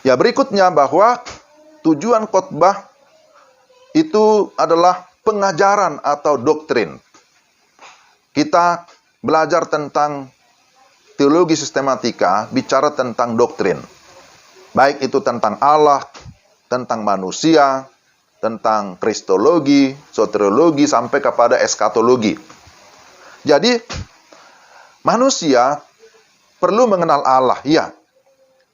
Ya, berikutnya bahwa tujuan khotbah itu adalah pengajaran atau doktrin. Kita belajar tentang teologi sistematika, bicara tentang doktrin. Baik itu tentang Allah, tentang manusia, tentang kristologi, soteriologi, sampai kepada eskatologi. Jadi, manusia perlu mengenal Allah, ya.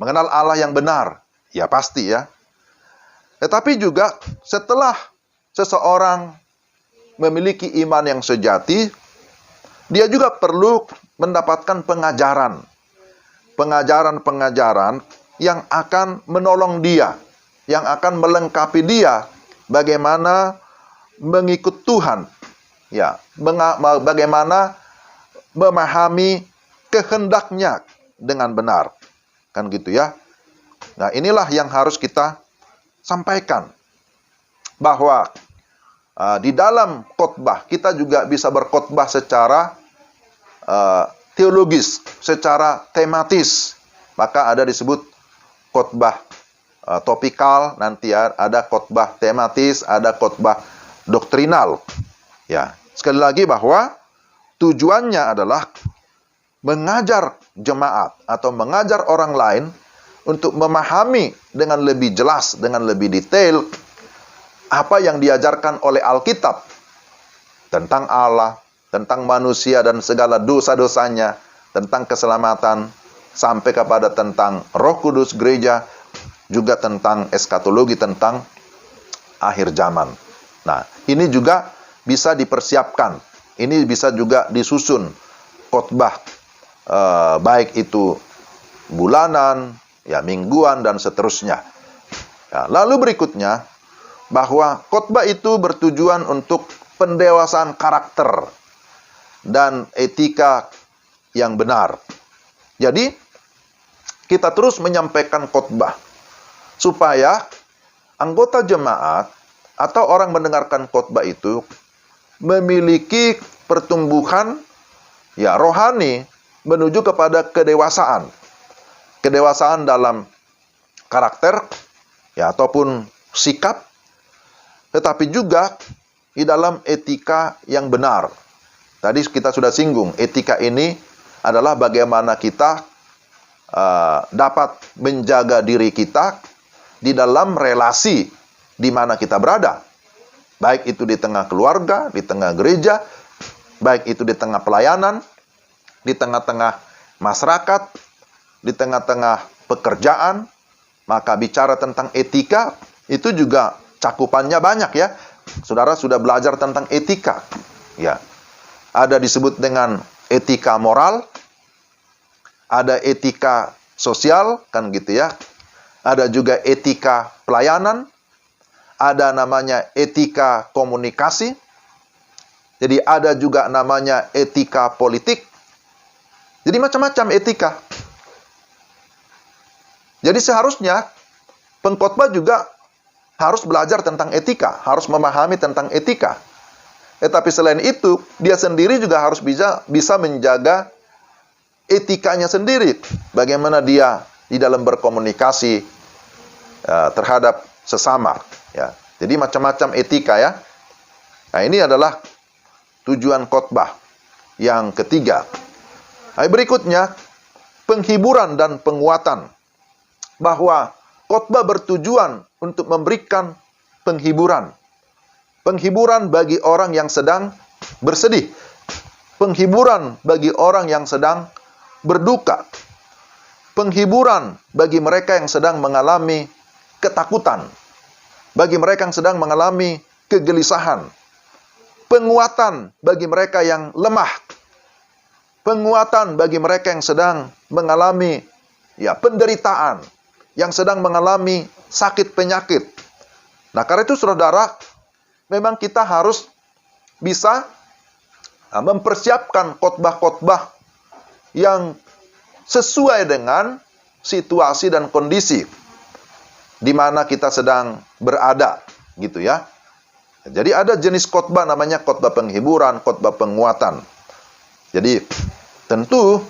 Mengenal Allah yang benar, ya pasti ya. Tetapi juga setelah seseorang memiliki iman yang sejati, dia juga perlu mendapatkan pengajaran. Pengajaran-pengajaran yang akan menolong dia, yang akan melengkapi dia bagaimana mengikut Tuhan. Ya, bagaimana memahami kehendaknya dengan benar. Kan gitu ya. Nah, inilah yang harus kita sampaikan. Bahwa di dalam khotbah kita juga bisa berkhotbah secara teologis, secara tematis. Maka ada disebut khotbah topikal, nanti ada khotbah tematis, ada khotbah doktrinal. Ya, sekali lagi bahwa tujuannya adalah mengajar jemaat atau mengajar orang lain untuk memahami dengan lebih jelas, dengan lebih detail apa yang diajarkan oleh Alkitab tentang Allah, tentang manusia dan segala dosa-dosanya, tentang keselamatan, sampai kepada tentang Roh Kudus, gereja, juga tentang eskatologi, tentang akhir zaman. Nah, ini juga bisa dipersiapkan. Ini bisa juga disusun khotbah, baik itu bulanan, ya mingguan, dan seterusnya. Ya, lalu berikutnya, bahwa khotbah itu bertujuan untuk pendewasaan karakter dan etika yang benar. Jadi, kita terus menyampaikan khotbah supaya anggota jemaat atau orang mendengarkan khotbah itu memiliki pertumbuhan ya rohani menuju kepada kedewasaan. Kedewasaan dalam karakter ya ataupun sikap, tetapi juga di dalam etika yang benar. Tadi kita sudah singgung, etika ini adalah bagaimana kita dapat menjaga diri kita di dalam relasi di mana kita berada. Baik itu di tengah keluarga, di tengah gereja, baik itu di tengah pelayanan, di tengah-tengah masyarakat, di tengah-tengah pekerjaan. Maka bicara tentang etika, itu juga cakupannya banyak ya. Saudara sudah belajar tentang etika. Ya. Ada disebut dengan etika moral, ada etika sosial, kan gitu ya. Ada juga etika pelayanan, ada namanya etika komunikasi. Jadi ada juga namanya etika politik. Jadi macam-macam etika. Jadi seharusnya pengkhotbah juga harus belajar tentang etika, harus memahami tentang etika. Tetapi selain itu, dia sendiri juga harus bisa menjaga etikanya sendiri. Bagaimana dia di dalam berkomunikasi terhadap sesama. Ya. Jadi macam-macam etika ya. Nah, ini adalah tujuan khotbah yang ketiga. Nah, berikutnya, penghiburan dan penguatan. Bahwa khotbah bertujuan untuk memberikan penghiburan. Penghiburan bagi orang yang sedang bersedih. Penghiburan bagi orang yang sedang berduka. Penghiburan bagi mereka yang sedang mengalami ketakutan. Bagi mereka yang sedang mengalami kegelisahan. Penguatan bagi mereka yang lemah. Penguatan bagi mereka yang sedang mengalami penderitaan, yang sedang mengalami sakit penyakit. Nah, karena itu saudara, memang kita harus bisa mempersiapkan khotbah-khotbah yang sesuai dengan situasi dan kondisi di mana kita sedang berada, gitu ya. Jadi ada jenis khotbah namanya khotbah penghiburan, khotbah penguatan. Jadi tentu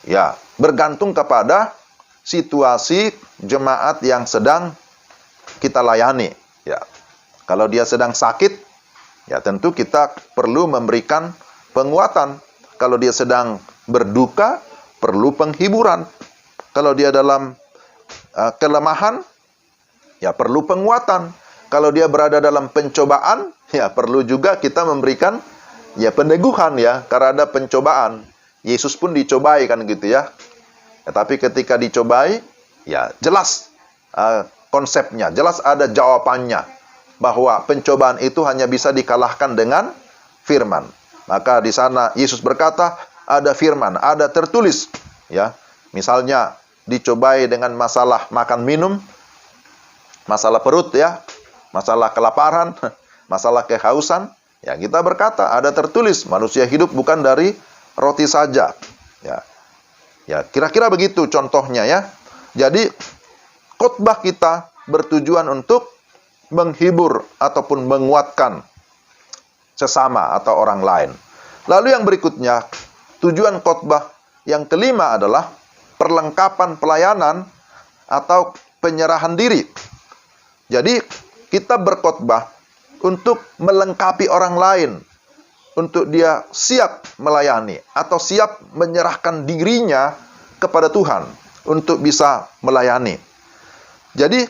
ya bergantung kepada situasi jemaat yang sedang kita layani. Ya, kalau dia sedang sakit, ya tentu kita perlu memberikan penguatan. Kalau dia sedang berduka, perlu penghiburan. Kalau dia dalam kelemahan, ya perlu penguatan. Kalau dia berada dalam pencobaan, ya perlu juga kita memberikan ya peneguhan ya, karena ada pencobaan. Yesus pun dicobai kan gitu ya. Tapi ketika dicobai, ya jelas konsepnya, jelas ada jawabannya. Bahwa pencobaan itu hanya bisa dikalahkan dengan firman. Maka di sana Yesus berkata, ada firman, ada tertulis. Ya, misalnya dicobai dengan masalah makan minum, masalah perut ya, masalah kelaparan, masalah kehausan. Ya, kita berkata, ada tertulis, manusia hidup bukan dari roti saja. Ya, kira-kira begitu contohnya ya. Jadi, khotbah kita bertujuan untuk menghibur ataupun menguatkan sesama atau orang lain. Lalu yang berikutnya, tujuan khotbah yang kelima adalah perlengkapan pelayanan atau penyerahan diri. Jadi, kita berkhotbah untuk melengkapi orang lain, untuk dia siap melayani atau siap menyerahkan dirinya kepada Tuhan untuk bisa melayani. Jadi,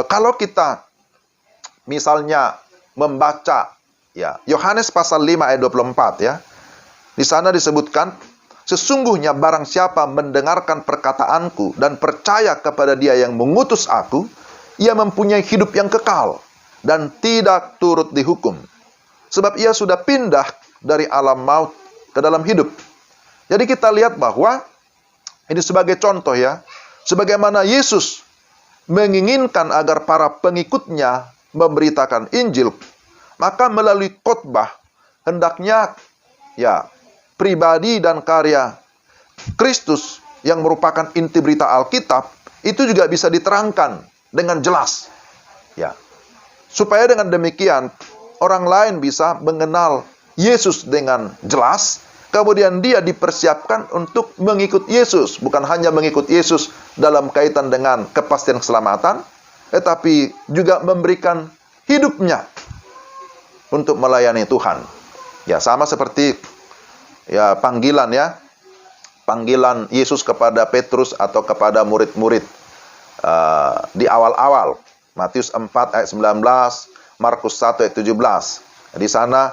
kalau kita misalnya membaca ya Yohanes pasal 5 ayat 24 ya. Di sana disebutkan, sesungguhnya barang siapa mendengarkan perkataanku dan percaya kepada Dia yang mengutus aku, ia mempunyai hidup yang kekal dan tidak turut dihukum. Sebab ia sudah pindah dari alam maut ke dalam hidup. Jadi kita lihat bahwa ini sebagai contoh ya, sebagaimana Yesus menginginkan agar para pengikutnya memberitakan Injil, maka melalui khotbah hendaknya ya pribadi dan karya Kristus yang merupakan inti berita Alkitab itu juga bisa diterangkan dengan jelas. Ya. Supaya dengan demikian orang lain bisa mengenal Yesus dengan jelas, kemudian dia dipersiapkan untuk mengikut Yesus, bukan hanya mengikut Yesus dalam kaitan dengan kepastian keselamatan, tetapi juga memberikan hidupnya untuk melayani Tuhan. Ya, sama seperti ya panggilan Yesus kepada Petrus atau kepada murid-murid di awal-awal. Matius 4 ayat 19, Markus 1 ayat 17. Di sana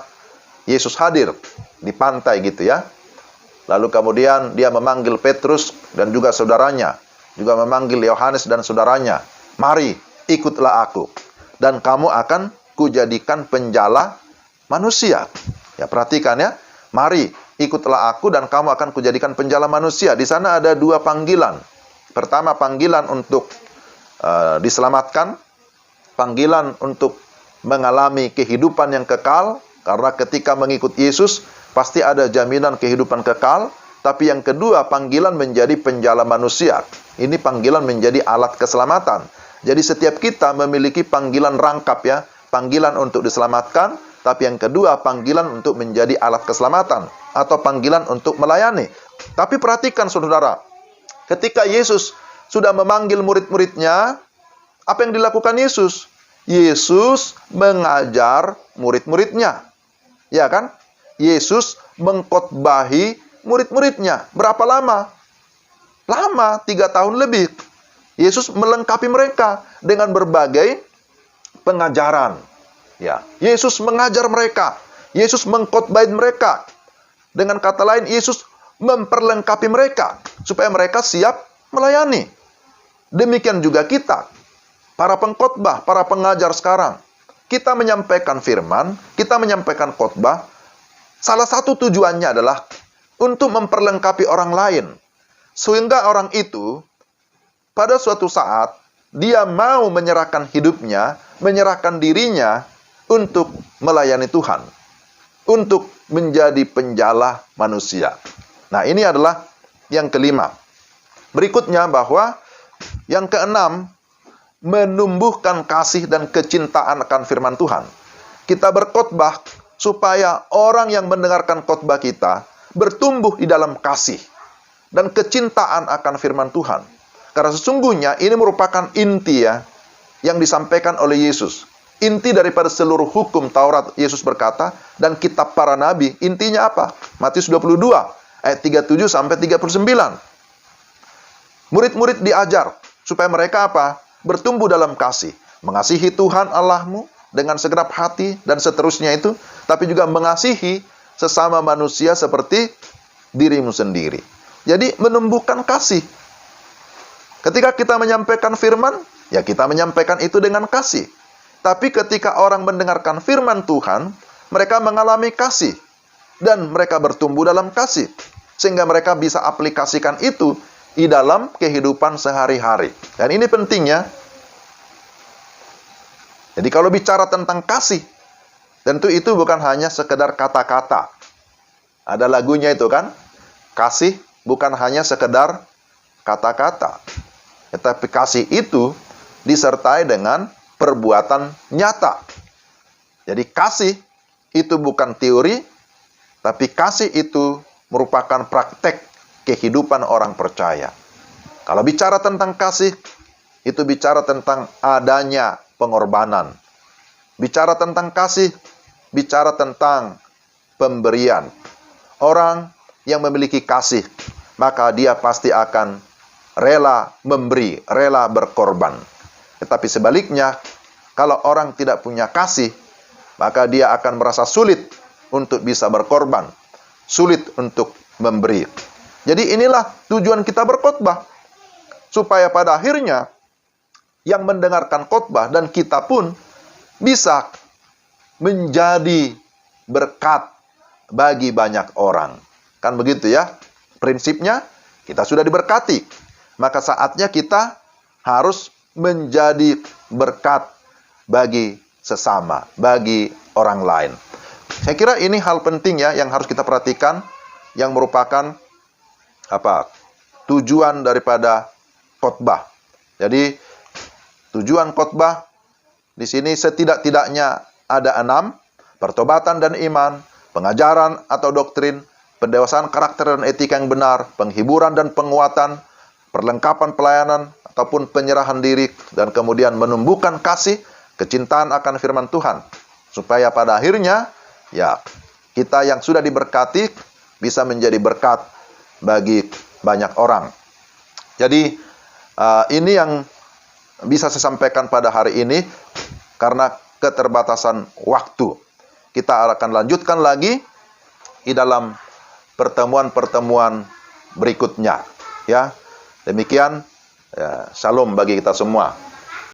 Yesus hadir di pantai gitu ya. Lalu kemudian dia memanggil Petrus dan juga saudaranya, juga memanggil Yohanes dan saudaranya. Mari, ikutlah aku, dan kamu akan kujadikan penjala manusia. Ya, perhatikan ya. Mari, ikutlah aku dan kamu akan kujadikan penjala manusia. Di sana ada dua panggilan. Pertama, panggilan untuk diselamatkan, panggilan untuk mengalami kehidupan yang kekal, karena ketika mengikut Yesus pasti ada jaminan kehidupan kekal. Tapi yang kedua, panggilan menjadi penjala manusia. Ini panggilan menjadi alat keselamatan. Jadi setiap kita memiliki panggilan rangkap ya, panggilan untuk diselamatkan, tapi yang kedua panggilan untuk menjadi alat keselamatan atau panggilan untuk melayani. Tapi perhatikan saudara, ketika Yesus sudah memanggil murid-muridnya, apa yang dilakukan Yesus? Yesus mengajar murid-muridnya. Ya kan? Yesus mengkhotbahi murid-muridnya. Berapa lama? Lama, 3 tahun lebih. Yesus melengkapi mereka dengan berbagai pengajaran. Ya, Yesus mengajar mereka. Yesus mengkhotbahi mereka. Dengan kata lain, Yesus memperlengkapi mereka supaya mereka siap melayani. Demikian juga kita, para pengkhotbah, para pengajar sekarang. Kita menyampaikan firman, kita menyampaikan khotbah. Salah satu tujuannya adalah untuk memperlengkapi orang lain. Sehingga orang itu pada suatu saat dia mau menyerahkan hidupnya, menyerahkan dirinya untuk melayani Tuhan, untuk menjadi penjala manusia. Nah, ini adalah yang kelima. Berikutnya bahwa yang keenam, menumbuhkan kasih dan kecintaan akan firman Tuhan. Kita berkhotbah supaya orang yang mendengarkan khotbah kita bertumbuh di dalam kasih dan kecintaan akan firman Tuhan. Karena sesungguhnya ini merupakan inti ya yang disampaikan oleh Yesus. Inti daripada seluruh hukum Taurat, Yesus berkata, dan kitab para nabi, intinya apa? Matius 22 ayat 37 sampai 39. Murid-murid diajar supaya mereka apa? Bertumbuh dalam kasih, mengasihi Tuhan Allahmu dengan segenap hati dan seterusnya itu, tapi juga mengasihi sesama manusia seperti dirimu sendiri. Jadi menumbuhkan kasih. Ketika kita menyampaikan firman, ya kita menyampaikan itu dengan kasih. Tapi ketika orang mendengarkan firman Tuhan, mereka mengalami kasih dan mereka bertumbuh dalam kasih, sehingga mereka bisa aplikasikan itu di dalam kehidupan sehari-hari. Dan ini pentingnya. Jadi kalau bicara tentang kasih, tentu itu bukan hanya sekedar kata-kata. Ada lagunya itu kan, kasih bukan hanya sekedar kata-kata. Tetapi kasih itu disertai dengan perbuatan nyata. Jadi kasih itu bukan teori, tapi kasih itu merupakan praktek kehidupan orang percaya. Kalau bicara tentang kasih, itu bicara tentang adanya pengorbanan. Bicara tentang kasih, bicara tentang pemberian. Orang yang memiliki kasih, maka dia pasti akan rela memberi, rela berkorban. Tetapi sebaliknya, kalau orang tidak punya kasih, maka dia akan merasa sulit untuk bisa berkorban, sulit untuk memberi. Jadi inilah tujuan kita berkhotbah, supaya pada akhirnya yang mendengarkan khotbah dan kita pun bisa menjadi berkat bagi banyak orang. Kan begitu ya? Prinsipnya kita sudah diberkati, maka saatnya kita harus menjadi berkat bagi sesama, bagi orang lain. Saya kira ini hal penting ya yang harus kita perhatikan, yang merupakan tujuan daripada khotbah. Jadi tujuan khotbah di sini setidak-tidaknya ada 6: pertobatan dan iman, pengajaran atau doktrin, pendewasaan karakter dan etika yang benar, penghiburan dan penguatan, perlengkapan pelayanan ataupun penyerahan diri, dan kemudian menumbuhkan kasih, kecintaan akan firman Tuhan, supaya pada akhirnya ya kita yang sudah diberkati bisa menjadi berkat bagi banyak orang. Jadi ini yang bisa saya sampaikan pada hari ini karena keterbatasan waktu. Kita akan lanjutkan lagi di dalam pertemuan-pertemuan berikutnya. Ya, demikian. Ya, shalom bagi kita semua.